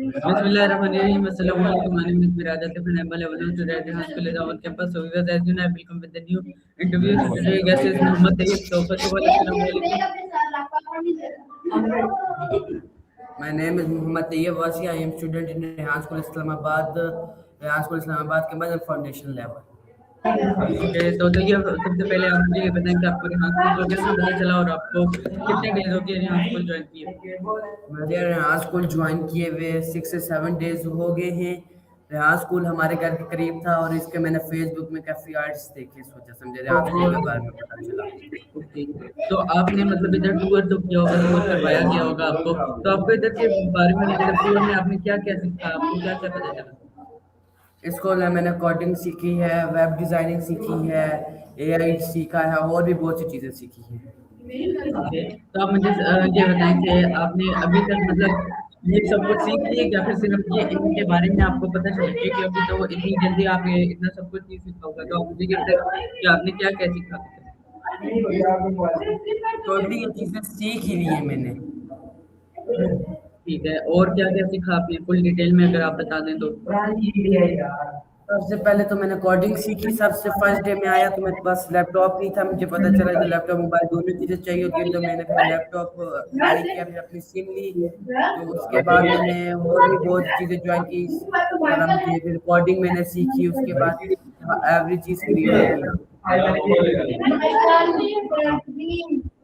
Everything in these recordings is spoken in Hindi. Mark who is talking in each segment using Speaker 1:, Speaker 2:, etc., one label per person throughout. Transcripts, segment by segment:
Speaker 1: Bismillahirrahmanirrahim. Assalamualaikum. My name is Miraj Atif and I'm a level 1 student in High School in our campus. So viewers, as you know, I will come with the new interview. Today guest is Muhammad Tayyib. So first of all,
Speaker 2: My name is Muhammad Tayyib Wasi. I am student in Rehan School Islamabad. Rehan School Islamabad के बाद फाउंडेशन लेवल.
Speaker 1: Okay, तो ये सबसे पहले आप मुझे ये बताएं कि आपको रिहान स्कूल को कैसे पता चला और आपको कितने डेज हो गए रिहान स्कूल ज्वाइन किए?
Speaker 2: मुझे रिहान स्कूल ज्वाइन किए हुए 6 से 7 डेज हो गए हैं. रिहान स्कूल हमारे घर के करीब था और इसके मैंने फेसबुक में काफ़ी आर्ट्स देखे, सोचा समझे रिहान स्कूल के बारे में पता चला.
Speaker 1: ओके, तो आपने मतलब इधर टूर तो किया होगा, टूर करवाया गया होगा आपको, तो आपको इधर के बारे में मतलब टूर में आपने क्या क्या सीखा, आपको क्या क्या पता चला?
Speaker 2: स्कूल में मैंने कोडिंग सीखी है, वेब डिज़ाइनिंग सीखी है, एआई सीखा है और भी बहुत सी चीज़ें सीखी हैं.
Speaker 1: ओके, तो आप मुझे ये बताएं कि आपने अभी तक मतलब ये सब कुछ सीख लिया या फिर सिर्फ ये इनके बारे में आपको पता चला है कि अभी तो इतनी जल्दी आप ये इतना सब कुछ नहीं सीखा होगा, तो आप मुझे ये बताएं कि आपने क्या क्या सीखा?
Speaker 2: टोटली ये चीज़ें सीख ही ली है मैंने.
Speaker 1: ठीक है, और क्या क्या सीखा आपने फुल डिटेल में अगर आप बता दें तो?
Speaker 2: सबसे पहले तो मैंने कोडिंग सीखी. सबसे फर्स्ट डे में आया तो मेरे पास लैपटॉप नहीं था. मुझे पता चला कि लैपटॉप मोबाइल दोनों चीज़ें चाहिए होती हैं, तो मैंने फिर लैपटॉप बाई किया, फिर अपनी सिम ली. तो उसके बाद मैंने और भी बहुत चीज़ें ज्वाइन की. मुझे फिर कोडिंग मैंने सीखी. उसके बाद एवरी चीज़ फ्री हो गई.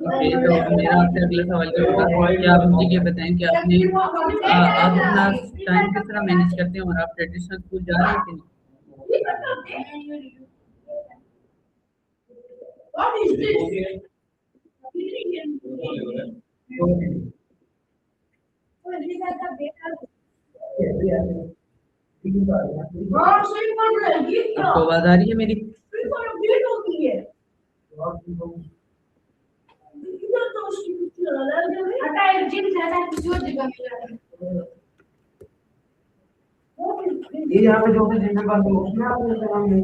Speaker 1: ओके, तो मेरा आपसे अगला सवाल ये होगा कि आप मुझे ये बताएं कि आपने आप अपना टाइम किस तरह मैनेज करते हैं और आप ट्रेडिशनल स्कूल जा रहे हैं कि नहीं? आपको आवाज आ रही है मेरी?
Speaker 2: ये यहाँ पे जो भी जिम्मेदार लोग हैं आपने नाम नहीं.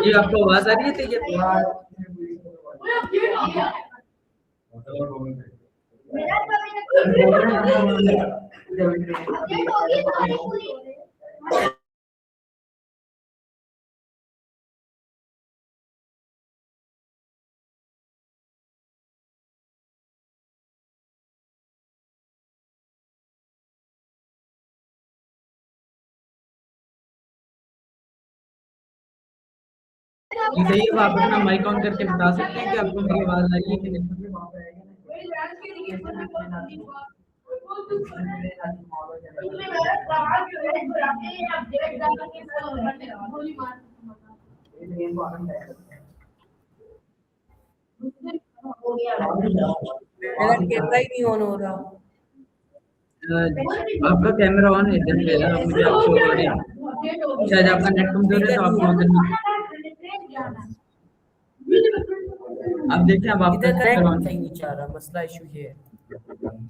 Speaker 1: जी, आपको आवाज आ रही है? तो ये सही है, आप अपना माइक ऑन करके बता सकते हैं कि आपको मेरी आवाज आ रही है कि नहीं?
Speaker 2: मेरा कैमरा ही नहीं ऑन हो रहा.
Speaker 1: आपका कैमरा ऑन है इधर पे, मुझे आप शो हो रही है. शायद आपका नेट कमजोर है तो आपको उधर आप देखिए, अब आपका
Speaker 2: इधर
Speaker 1: ऑन
Speaker 2: कहीं नहीं चाह रहा. मसला इशू ये है.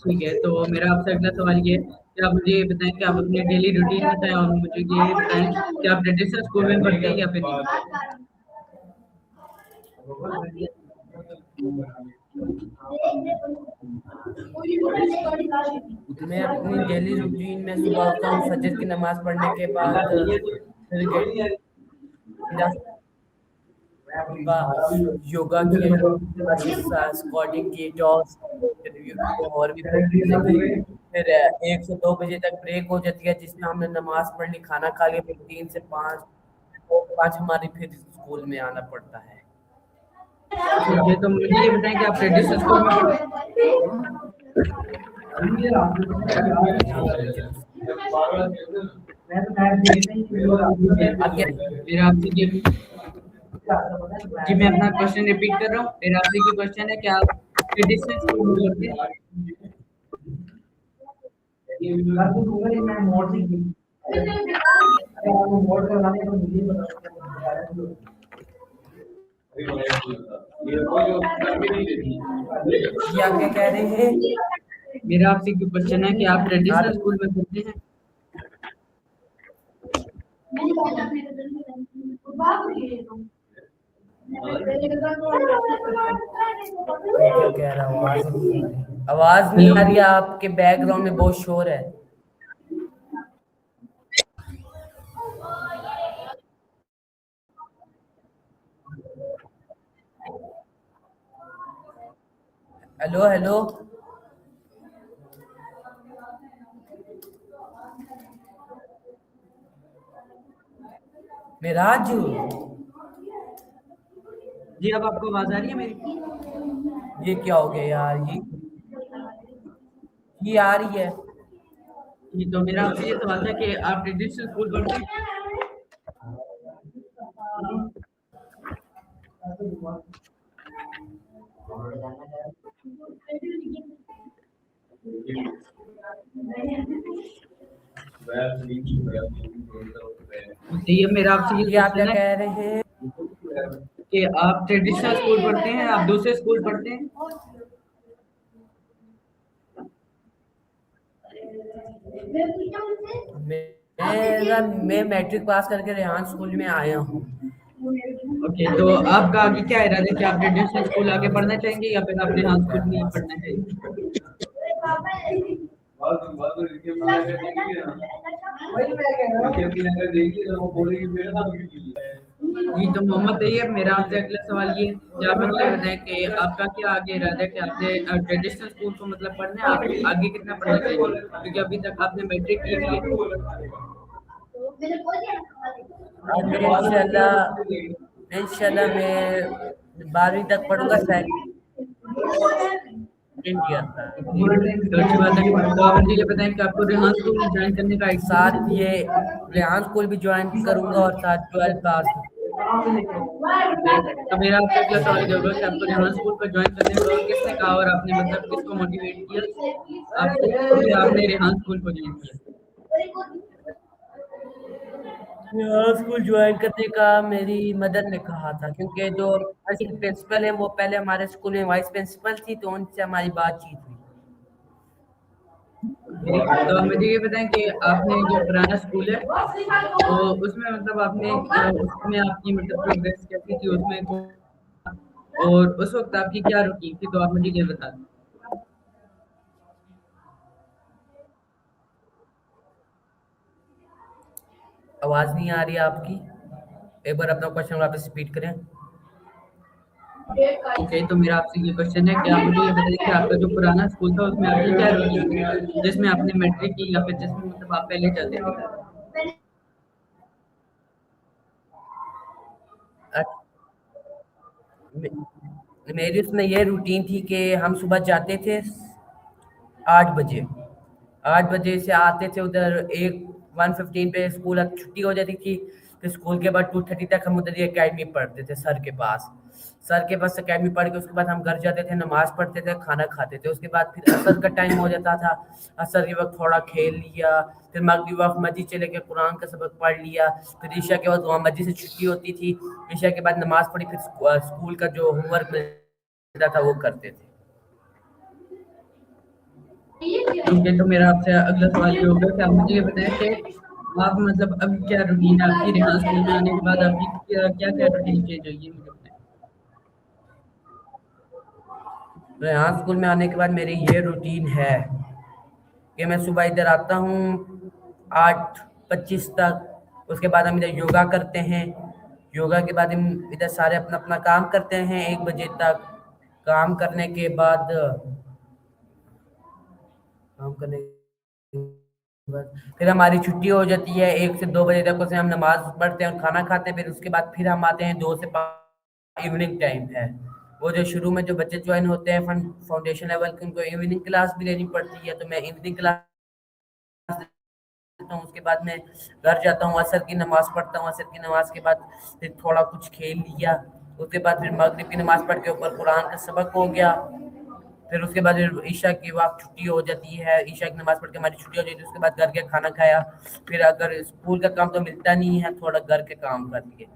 Speaker 1: ठीक है, तो मेरा आपसे अगला सवाल ये है कि आप मुझे ये बताएं कि आप अपनी डेली रूटीन बताएं और मुझे ये बताएं कि आप ट्रेडिशनल स्कूल में पढ़ते हैं या फिर नहीं?
Speaker 2: मैं अपनी डेली रूटीन में सुबह उठता हूँ, फजर की नमाज पढ़ने के बाद योगा की, कोडिंग की, टॉस और भी फिर 1 से 2 बजे तक ब्रेक हो जाती है, जिसमें हमने नमाज पढ़ ली, खाना खा लिया, फिर 3 से 5 हमारी फिर स्कूल में आना पड़ता है.
Speaker 1: ठीक है, तो मुझे ये बताएं कि आप ट्रेडिशनल स्कूल में मेरा आपसे ये जी, मैं अपना क्वेश्चन रिपीट कर रहा हूँ. मेरा आपसे ये क्वेश्चन है कि आप ट्रेडिशनल स्कूल में पढ़ते हैं?
Speaker 2: क्या कह रहे हैं?
Speaker 1: मेरा आपसे एक क्वेश्चन है कि आप ट्रेडिशनल स्कूल में पढ़ते हैं?
Speaker 2: क्या कह रहा हूँ, आवाज नहीं आ रही है, आपके बैकग्राउंड में बहुत शोर है। हेलो हेलो, मेराज,
Speaker 1: जी, अब आपको आवाज आ रही है मेरी?
Speaker 2: ये क्या हो गया यार, ये आ रही है।
Speaker 1: जी, तो मेरा आपसे ये सवाल था कि आप ट्रेडिशनल स्कूल पढ़ते हैं? सही है, मेरा आपसे ये
Speaker 2: आप क्या
Speaker 1: क्वेश्चन है
Speaker 2: कह रहे हैं?
Speaker 1: कि आप ट्रेडिशनल स्कूल पढ़ते हैं, आप दूसरे स्कूल पढ़ते हैं?
Speaker 2: मैं मैट्रिक पास करके रेहान स्कूल में आया हूँ।
Speaker 1: ओके, तो आपका आगे क्या इरादा है कि आप ट्रेडिशनल स्कूल आगे पढ़ना चाहेंगे या फिर आपने हाई स्कूल में ही पढ़ना चाहिए? जी, तो मोहम्मद तैयब, मेरा आपसे अगला सवाल ये कि आप मुझे ये बताएं कि आपका क्या आगे इरादा है कि आपने ट्रेडिशनल स्कूल को मतलब पढ़ना है, आप आगे कितना पढ़ना चाहिए, क्योंकि अभी तक आपने मैट्रिक की हुई है।
Speaker 2: आगे इंशाल्लाह मैं 12वीं तक पढ़ूंगा, सेकंड ईयर तक।
Speaker 1: तो अच्छी बात है, तो आप मुझे ये बताएं कि आपको रेहान स्कूल ज्वाइन करने का
Speaker 2: साथ
Speaker 1: आइडिया
Speaker 2: ये रेहान स्कूल भी ज्वाइन करूंगा और साथ 12 पास।
Speaker 1: तो मेरा आपसे अगला सवाल ये होगा कि आपको रेहान स्कूल को ज्वाइन करने का और किसने कहा और आपने मतलब किसको मोटिवेट किया आपको कि आपने रेहान स्कूल को ज्वाइन किया?
Speaker 2: रेहान स्कूल ज्वाइन करने का मेरी मदर ने कहा था, क्योंकि जो असिस्टेंट प्रिंसिपल है वो पहले हमारे स्कूल में वाइस प्रिंसिपल थी, तो उनसे हमारी बातचीत हुई।
Speaker 1: तो आप मुझे ये बताएं कि आपने जो पुराना स्कूल है तो उसमें मतलब आपने उसमें आपकी मतलब प्रोग्रेस कैसी थी उसमें और उस वक्त आपकी क्या रूटीन थी, तो आप मुझे ये बता दें।
Speaker 2: आवाज नहीं आ रही है आपकी, एक बार अपना क्वेश्चन वापस रिपीट करें।
Speaker 1: ओके, तो मेरा आपसे ये क्वेश्चन है कि आप मुझे ये बताइए कि आपका जो पुराना स्कूल था उसमें आपकी क्या रूटीन थी जिसमें आपने मैट्रिक की या फिर जिसमें मतलब आप पहले चलते थे?
Speaker 2: मेरी उसमें ये रूटीन थी कि हम सुबह जाते थे 8 बजे, 8 बजे से आते थे उधर, 1:15 पे स्कूल छुट्टी हो जाती थी। फिर स्कूल के बाद 2:30 तक हम उधर ही अकेडमी पढ़ते थे सर के पास। सर के पास अकेडमी पढ़ के उसके बाद हम घर जाते थे, नमाज पढ़ते थे, खाना खाते थे। उसके बाद फिर असर का टाइम हो जाता था, असर के वक्त थोड़ा खेल लिया, फिर मगरिब वक्त मस्जिद चले के कुरान का सबक पढ़ लिया। फिर ईशा के बाद वहाँ मस्जिद से छुट्टी होती थी, ईशा के बाद नमाज पढ़ी, फिर स्कूल का जो होमवर्क मिलता था वो करते थे।
Speaker 1: ओके, तो मेरा आपसे अगला सवाल ये होगा कि आप मुझे ये बताएं कि आप मतलब अब क्या रूटीन है आपकी रेहान स्कूल में आने के बाद आपकी क्या क्या क्या रूटीन चेंज हुई है मुझे बताएं।
Speaker 2: रेहान स्कूल में आने के बाद मेरी ये रूटीन है कि मैं सुबह इधर आता हूँ 8:25 तक। उसके बाद हम इधर योगा करते हैं, योगा के बाद हम इधर सारे अपना अपना काम करते हैं 1 बजे तक। काम करने के बाद काम करने के बाद फिर हमारी छुट्टी हो जाती है 1 से 2 बजे तक, उसमें हम नमाज पढ़ते हैं और खाना खाते हैं। फिर उसके बाद फिर हम आते हैं 2 से 5, इवनिंग टाइम है। वो जो शुरू में जो बच्चे ज्वाइन होते हैं फाउंडेशन लेवल के, उनको इवनिंग क्लास भी लेनी पड़ती है, तो मैं इवनिंग क्लास लेता हूँ। उसके बाद मैं घर जाता हूँ, असर की नमाज पढ़ता हूँ, असर की नमाज के बाद फिर थोड़ा कुछ खेल लिया। उसके बाद फिर मगरिब की नमाज पढ़ के ऊपर कुरान का सबक हो गया। फिर उसके बाद फिर ईशा की वक्त छुट्टी हो जाती है, ईशा की नमाज पढ़ के हमारी छुट्टी हो जाती है। उसके बाद घर के खाना खाया, फिर अगर स्कूल का काम तो मिलता नहीं है, थोड़ा घर के काम कर लिए।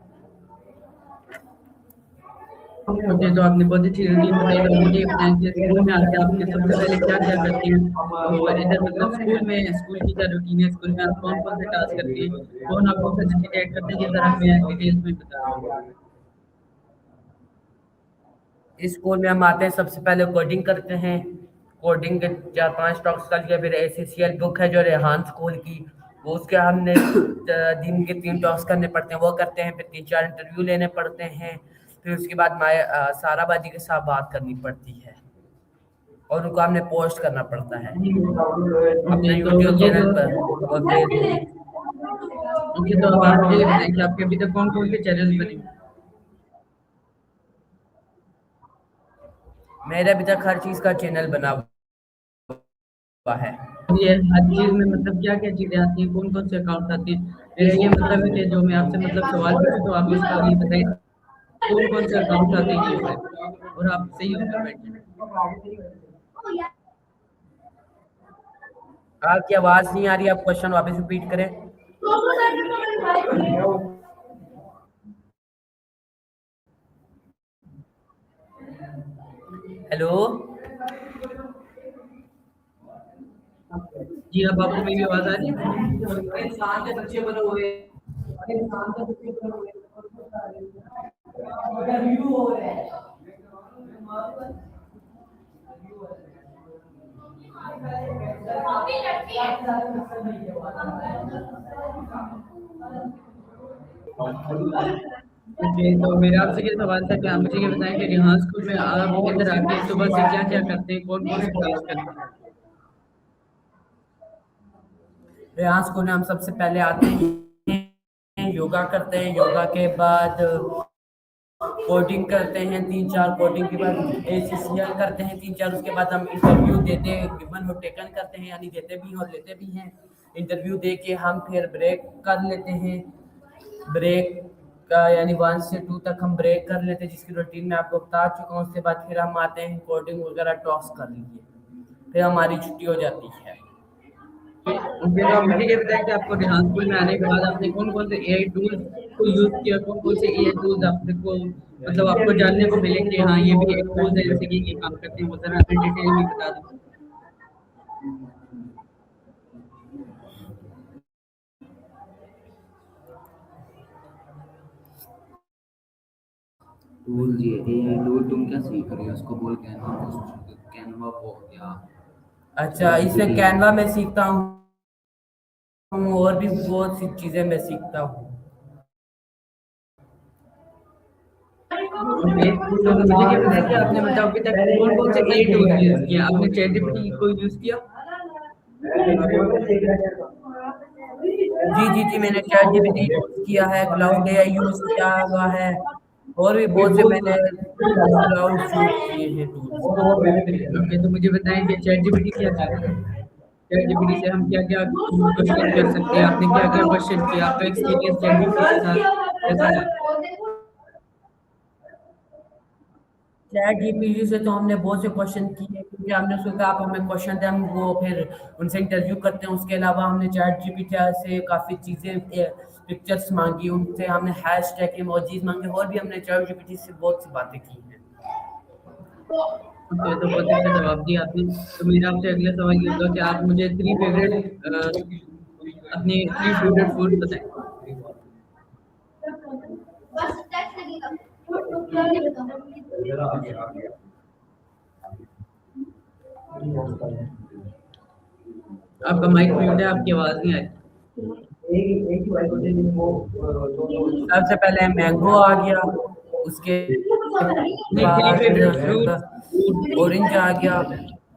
Speaker 1: ओके, तो आपने बहुत अच्छी रूटीन बताई। तो मुझे ये बताएँ कि स्कूल में आके आपने सबसे पहले क्या-क्या करते हैं? तो इधर मतलब स्कूल की क्या रूटीन है? स्कूल में आप कौन-कौन से टास्क करते हैं? कौन आपको फैसिलिटेट करते हैं? ये ज़रा हमें डिटेल्स में बताएँ।
Speaker 2: इस स्कूल में हम आते हैं, सबसे पहले कोडिंग करते हैं। कोडिंग के 4-5 टॉक्स कर लिया, फिर एसएससीएल बुक है जो रेहान स्कूल की, वो उसके हमने दिन के 3 टॉक्स करने पड़ते हैं, वो करते हैं। फिर 3-4 इंटरव्यू लेने पड़ते हैं। फिर उसके बाद साराबाजी के साथ बात करनी पड़ती है और उनको हमने पोस्ट करना पड़ता है
Speaker 1: ओके,
Speaker 2: अपने
Speaker 1: तो
Speaker 2: यूट्यूब
Speaker 1: ये
Speaker 2: चैनल
Speaker 1: जो
Speaker 2: पर और फेसबुक।
Speaker 1: ओके, तो अब आप मुझे ये बताएँ कि आपके अभी तक कौन-कौन से चैनल्स बने हैं?
Speaker 2: मेरे अभी तक हर चीज़ का चैनल बना हुआ है।
Speaker 1: ये हर चीज़ में मतलब क्या-क्या चीज़ें आती हैं? कौन-कौन से अकाउंट्स आते हैं? मेरा ये मतलब है कि जो मैं आपसे मतलब सवाल पूछूँ तो आप इसका ये बताएँ कौन-कौन से अकाउंट्स आते हैं ये बताएँ? और आप सही उत्तर बैठिए।
Speaker 2: आपकी आवाज़ नहीं आ रही, आप क्वेश्चन वापस रिपीट करें। हेलो।
Speaker 1: जी, अब आपको मेरी आवाज़ आ रही है?
Speaker 2: इंसान के बच्चे बने हुए
Speaker 1: जी, तो मेरा आपसे ये सवाल था कि आप मुझे ये बताएँ कि रिहान स्कूल में आप इधर आके सुबह से क्या-क्या करते हैं? कौन-कौन से टास्क करते हैं?
Speaker 2: रेहान स्कूल में हम सबसे पहले आते हैं, योगा करते हैं, योगा के बाद कोडिंग करते हैं 3-4, कोडिंग के बाद एसीसीएल करते हैं 3-4, उसके बाद हम इंटरव्यू देते हैं, गिवन और टेकन करते हैं, यानी देते भी हैं और लेते भी हैं। इंटरव्यू दे के हम फिर ब्रेक कर लेते हैं। ब्रेक का यानी 1 से 2 तक हम ब्रेक कर लेते हैं, जिसकी रूटीन मैं आपको बता चुका हूँ। उसके बाद फिर हम आते हैं, कोडिंग वगैरह टॉक्स कर लीजिए, फिर हमारी छुट्टी हो जाती है।
Speaker 1: फिर आप मुझे ये बताएँ कि आपको रिहान स्कूल में आने के बाद आपने कौन-कौन से एआई टूल्स को यूज़ किया? कौन-कौन से एआई टूल्स आपको मतलब आपको जानने को मिले कि हाँ, ये भी एक टूल्स है जैसे कि ये काम करते हैं? वो ज़रा हमें डिटेल में बता दो।
Speaker 3: टूल जी एआई टूल तुम क्या सीख रहे हो उसको बोल कैनवा हो गया
Speaker 2: अच्छा,
Speaker 3: चैट
Speaker 2: इससे
Speaker 3: जीपीटी
Speaker 2: कैनवा में सीखता हूँ और भी बहुत सी चीज़ें मैं सीखता हूँ।
Speaker 1: ओके, तो मुझे ये बताइए कि आपने मतलब अभी तक कौन-कौन से एआई टूल्स यूज़ किए? आपने चैट जीपीटी को यूज़ किया?
Speaker 2: जी, जी, जी, मैंने चैट जीपीटी यूज़ किया है, क्लाउड एआई यूज़ किया हुआ है और भी बहुत से मैंने क्लाउड्स यूज़ किए हैं टूल्स।
Speaker 1: ओके, तो मुझे बताएँ कि चैट जीपीटी क्या चीज़ है? चैट जीपीटी से हम क्या-क्या क्वेश्चन कर सकते हैं? आपने क्या-क्या क्वेश्चन किया? आपका एक्सपीरियंस चैट जीपीटी के साथ कैसा रहा?
Speaker 2: चैट जीपीटी से तो हमने बहुत से क्वेश्चन किए, क्योंकि हमने सोचा आप हमें क्वेश्चन दें, हम वो फिर उनसे इंटरव्यू करते हैं। उसके अलावा हमने चैट जीपीटी से काफ़ी चीज़ें पिक्चर्स मांगी, उनसे हमने हैश टैग इमोजीज मांगे और भी हमने चैट जीपीटी से बहुत सी बातें की हैं।
Speaker 1: ओके, तो बहुत अच्छा जवाब दिया आपने। तो मेरा आपसे अगला सवाल ये होगा कि आप मुझे 3 फेवरेट अपने 3 फेवरेट फूड बताएँ। आपका माइक म्यूट है, आपकी आवाज़ नहीं आ रही।
Speaker 2: सबसे पहले मैंगो आ गया, उसके
Speaker 1: नहीं, 3
Speaker 2: बाद
Speaker 1: फेवरेट फ्रूट्स।
Speaker 2: ऑरेंज आ गया,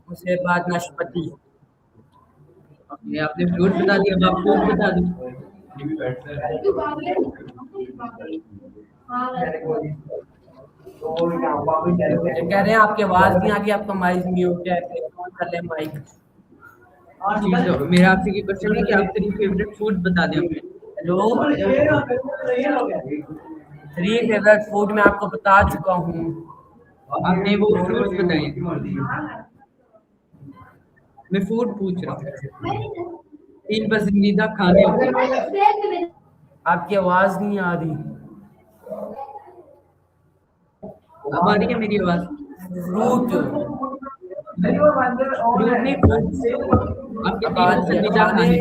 Speaker 2: उसके बाद नाशपाती।
Speaker 1: ओके, आपने फ्रूट बता दिया, अब आप फूड बता दो।
Speaker 2: ये कह रहे हैं आपकी आवाज़ नहीं आ रही, आपका माइक म्यूट है, प्लीज़ ऑन कर लें माइक।
Speaker 1: जी, तो मेरा आपसे ये क्वेश्चन है कि आप 3 फेवरेट फूड बता दें अपने।
Speaker 2: हेलो, 3 फेवरेट फूड मैं आपको बता चुका हूँ।
Speaker 1: आपने वो फ्रूट्स बताए। मैं फूड पूछ रहा हूँ। 3 पसंदीदा खाने
Speaker 2: आपकी आवाज़ नहीं आ रही।
Speaker 1: अब आ रही है मेरी आवाज?
Speaker 2: फ्रूट
Speaker 1: फ्रूट नहीं, फ्रूट्स। आपके तीन ऑप्शन नीचे
Speaker 2: खाने
Speaker 1: खाने।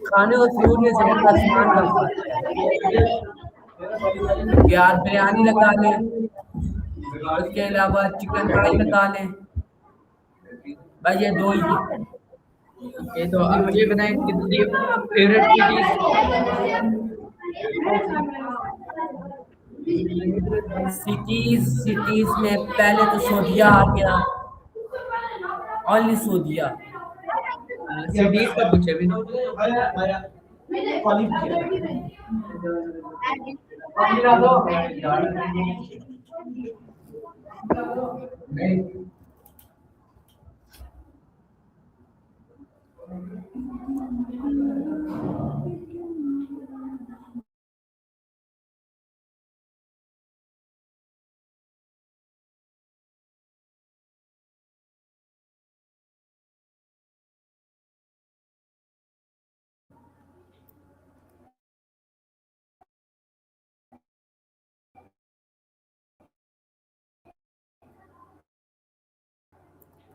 Speaker 2: खाने और फ्रूट में ज़मीन आसमान का फर्क है। यार बिरयानी लगा लें, उसके अलावा चिकन कढ़ाई लगा लें, भाई ये दो ही है।
Speaker 1: ओके, तो आप मुझे बताएं कितनी फेवरेट सिटीज।
Speaker 2: सिटीज में पहले तो सऊदीया आ गया, ओनली सऊदीया।
Speaker 1: सिटीज का पूछे भी।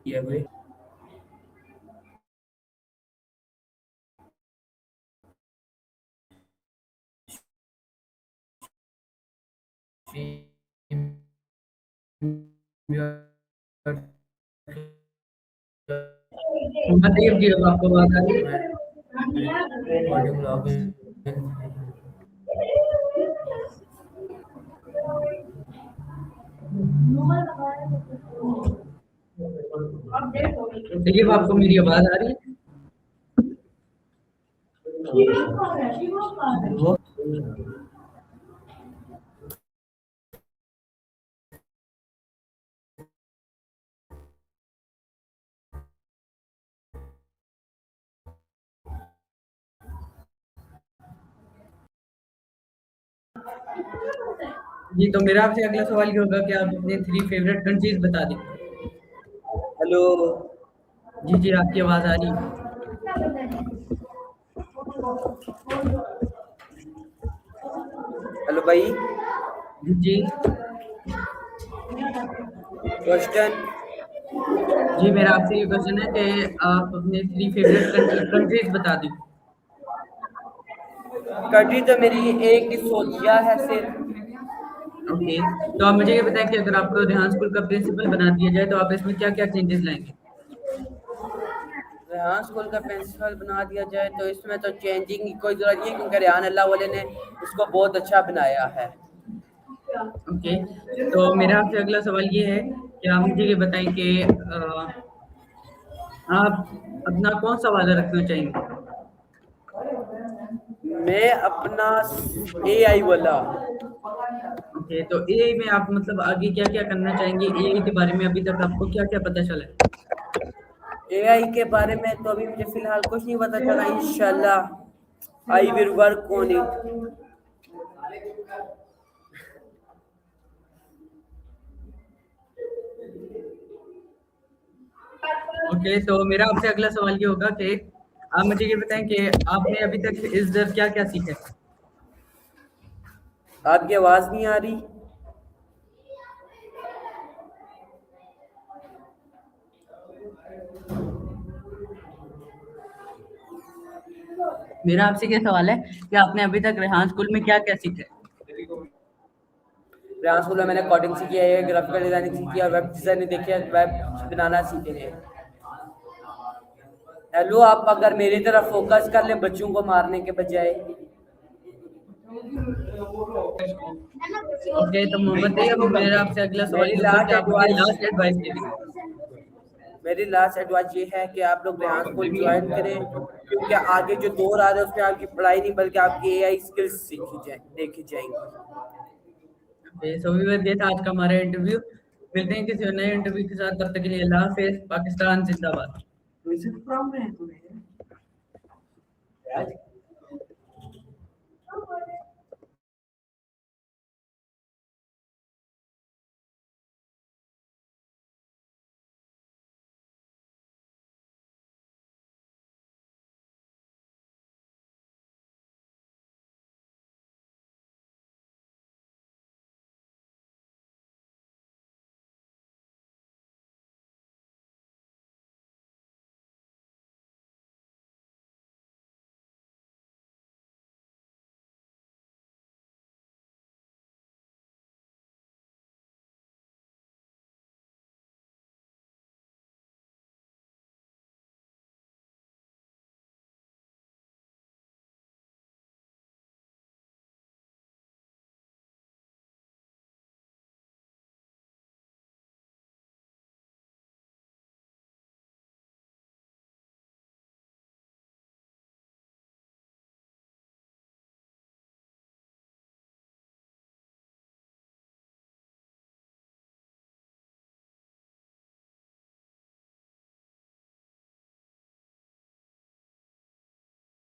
Speaker 2: ये भाई
Speaker 1: बताइए जी, अब आपको बात आ रही है?
Speaker 2: Recording login.
Speaker 1: देखिए, अब आपको मेरी आवाज आ रही है?
Speaker 2: वो
Speaker 1: जी, तो मेरा आपसे अगला सवाल ये होगा कि आप अपने 3 फेवरेट कंट्रीज बता दें।
Speaker 2: हेलो
Speaker 1: जी, जी, आपकी आवाज आ रही है।
Speaker 2: हेलो भाई,
Speaker 1: जी, जी।
Speaker 2: क्वेश्चन।
Speaker 1: जी, मेरा आपसे ये क्वेश्चन है कि आप अपने 3 फेवरेट कंट्रीज बता दें।
Speaker 2: कंट्री तो मेरी एक ही सऊदीया है सिर्फ।
Speaker 1: ओके, तो आप मुझे ये बताएं कि अगर आपको रेहान स्कूल का प्रिंसिपल बना दिया जाए, तो आप इसमें क्या-क्या चेंजेस लाएँगे?
Speaker 2: रेहान स्कूल का प्रिंसिपल बना दिया जाए तो इसमें तो चेंजिंग की कोई ज़रूरत नहीं है, क्योंकि रेहान अल्लाह वाले ने उसको बहुत अच्छा बनाया है।
Speaker 1: ओके, तो मेरा आपसे अगला सवाल ये है कि आप मुझे ये बताएं कि आप अपना कौन-सा वादा रखना चाहेंगे?
Speaker 2: मैं अपना एआई वाला।
Speaker 1: ओके, तो एआई में आप मतलब आगे क्या-क्या करना चाहेंगे? एआई के बारे में अभी तक आपको क्या-क्या पता चला है?
Speaker 2: एआई के बारे में तो अभी मुझे फिलहाल कुछ नहीं पता चला। इंशाल्लाह I will work on it.
Speaker 1: Okay, तो मेरा आपसे अगला सवाल ये होगा कि आप मुझे ये बताएं कि आपने अभी तक इस दर क्या-क्या सीखा है?
Speaker 2: आपकी आवाज नहीं आ रही।
Speaker 1: मेरा आपसे ये सवाल है कि आपने अभी तक रेहान स्कूल में क्या-क्या सीखा है?
Speaker 2: रेहान स्कूल में मैंने कोडिंग सीखी है, ग्राफिकल डिजाइनिंग सीखी है, वेब डिजाइनिंग देखी है, वेब बनाना सीखे हैं। हेलो, आप अगर मेरी तरफ फोकस कर लें बच्चों को मारने के बजाय।
Speaker 1: ओके, तो बताइए अब मेरा आपसे अगला सवाल
Speaker 2: मेरी
Speaker 1: ये होगा
Speaker 2: लास्ट
Speaker 1: कि आप मुझे
Speaker 2: एडवाइस
Speaker 1: लास्ट एडवाइस दे दें।
Speaker 2: मेरी लास्ट एडवाइस ये है कि आप लोग रेहान स्कूल ज्वाइन करें, क्योंकि आगे जो दौर आ रहा है उसमें आपकी पढ़ाई नहीं बल्कि आपकी एआई स्किल्स देखी जाएंगी।
Speaker 1: ओके, सो व्यूअर्स, ये था आज का हमारा इंटरव्यू। मिलते हैं किसी नए इंटरव्यू के साथ, तब तक के लिए अल्लाह हाफ़िज़। पाकिस्तान जिंदाबाद।